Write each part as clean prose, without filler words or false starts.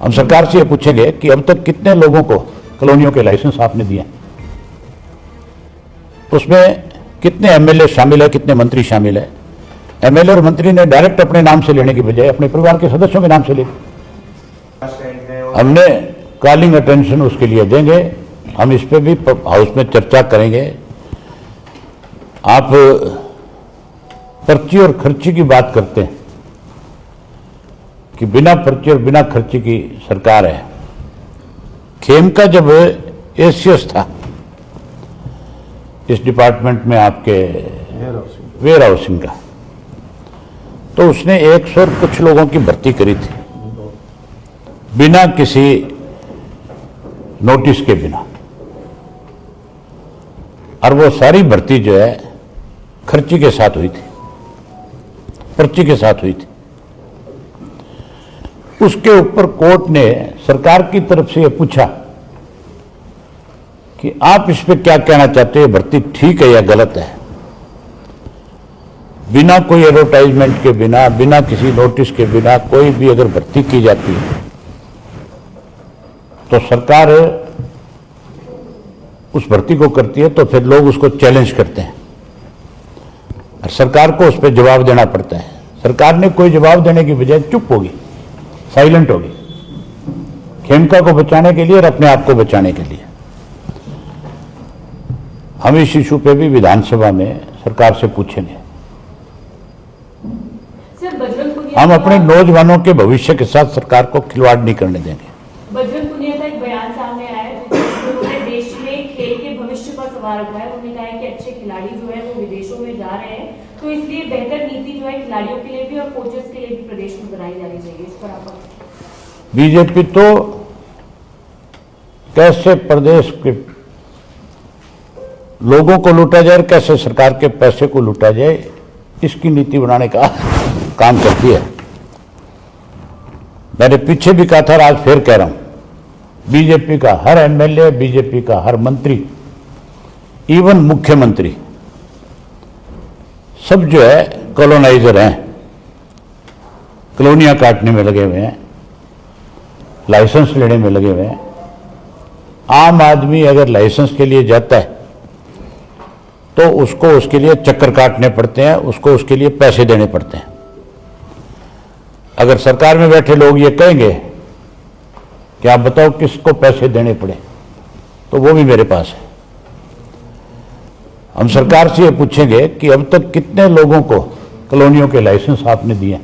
हम सरकार से ये पूछेंगे कि अब तक कितने लोगों को कॉलोनियों के लाइसेंस आपने दिए, उसमें कितने एमएलए शामिल है, कितने मंत्री शामिल है। एमएलए और मंत्री ने डायरेक्ट अपने नाम से लेने की बजाय अपने परिवार के सदस्यों के नाम से ले। हमने कॉलिंग अटेंशन उसके लिए देंगे, हम इस पे भी हाउस में चर्चा करेंगे। आप पर्ची और खर्ची की बात करते हैं कि बिना पर्ची और बिना खर्ची की सरकार है। खेमका जब एसीएस था इस डिपार्टमेंट में आपके वेयर हाउसिंग का, तो उसने 100 और कुछ लोगों की भर्ती करी थी बिना किसी नोटिस के बिना, और वो सारी भर्ती जो है खर्ची के साथ हुई थी, पर्ची के साथ हुई थी। उसके ऊपर कोर्ट ने सरकार की तरफ से यह पूछा कि आप इस पे क्या कहना चाहते हैं, भर्ती ठीक है या गलत है। बिना कोई एडवर्टाइजमेंट के बिना, बिना किसी नोटिस के बिना कोई भी अगर भर्ती की जाती है तो सरकार उस भर्ती को करती है, तो फिर लोग उसको चैलेंज करते हैं और सरकार को उस पर जवाब देना पड़ता है। सरकार ने कोई जवाब देने की बजाय चुप होगी, साइलेंट होगी, खेमका को बचाने के लिए और अपने आप को बचाने के लिए। हम इस इशू पे भी विधानसभा में सरकार से पूछेंगे। हम अपने नौजवानों के भविष्य के साथ सरकार को खिलवाड़ नहीं करने देंगे। बजरंग पुनिया का एक बयान सामने आया है, उन्होंने देश में खेल के भविष्य पर सवाल उठाया। उन्होंने कहा है कि अच्छे खिलाड़ी जो है वो विदेशों में जा रहे हैं, तो इसलिए बेहतर नीति जो है खिलाड़ियों के लिए भी और कोचेस के लिए भी प्रदेश में बनाई जानी चाहिए। इस पर आप बीजेपी तो कैसे प्रदेश के लोगों को लूटा जाए, कैसे सरकार के पैसे को लूटा जाए, इसकी नीति बनाने का काम करती है। मैंने पीछे भी कहा था और आज फिर कह रहा हूं, बीजेपी का हर एमएलए, बीजेपी का हर मंत्री, इवन मुख्यमंत्री, सब जो है कॉलोनाइजर हैं, कॉलोनियां काटने में लगे हुए हैं, लाइसेंस लेने में लगे हुए हैं। आम आदमी अगर लाइसेंस के लिए जाता है तो उसको उसके लिए चक्कर काटने पड़ते हैं, उसको उसके लिए पैसे देने पड़ते हैं। अगर सरकार में बैठे लोग ये कहेंगे कि आप बताओ किसको पैसे देने पड़े, तो वो भी मेरे पास है। हम सरकार से ये पूछेंगे कि अब तक कितने लोगों को कॉलोनियों के लाइसेंस आपने दिए,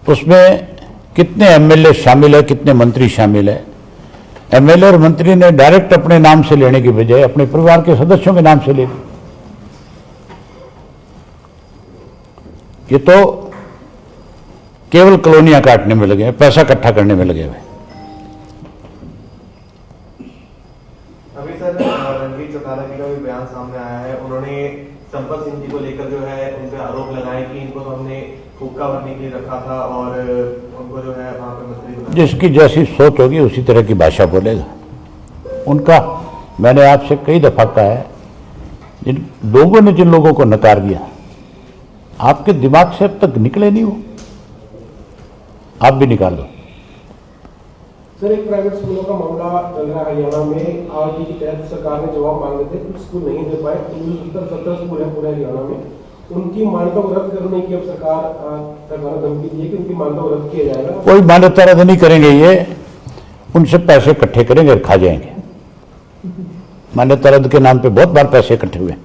उसमें कितने एमएलए शामिल है, कितने मंत्री शामिल है। एमएलए और मंत्री ने डायरेक्ट अपने नाम से लेने की बजाय अपने परिवार के सदस्यों के नाम से ले। ये तो केवल कॉलोनियां काटने में लगे हैं, पैसा इकट्ठा करने में लगे हुए। अभी सर रणवीर चौटाला जी का भी बयान सामने आया है। उन्होंने संपत सिंह जी को लेकर जो है उन पे आरोप लगाए कि इनको तो हमने हुक्का भरने के लिए रखा था और उनको जो है वहां पे मंत्री बनाया। जिसकी जैसी सोच होगी उसी तरह की भाषा बोलेगा उनका। मैंने आपसे कई दफा कहा है, जिन लोगों ने जिन लोगों को नकार दिया, आपके दिमाग से अब तक निकले नहीं, वो आप भी निकाल दो। सर, एक प्राइवेट स्कूलों का मामला चल रहा है हरियाणा में। आरटी के तहत सरकार ने जवाब मांगे थे, कुछ स्कूल नहीं दे पाए। 70 स्कूल है पूरे हरियाणा में, उनकी मान्यता को रद्द करने की अब सरकार ने धमकी दी है कि उनकी मान्यता को रद्द किया जाएगा। कोई मान्यता रद्द नहीं करेंगे, ये उनसे पैसे इकट्ठे करेंगे और खा जाएंगे। मान्यता रद्द के नाम पे बहुत बार पैसे इकट्ठे हुए।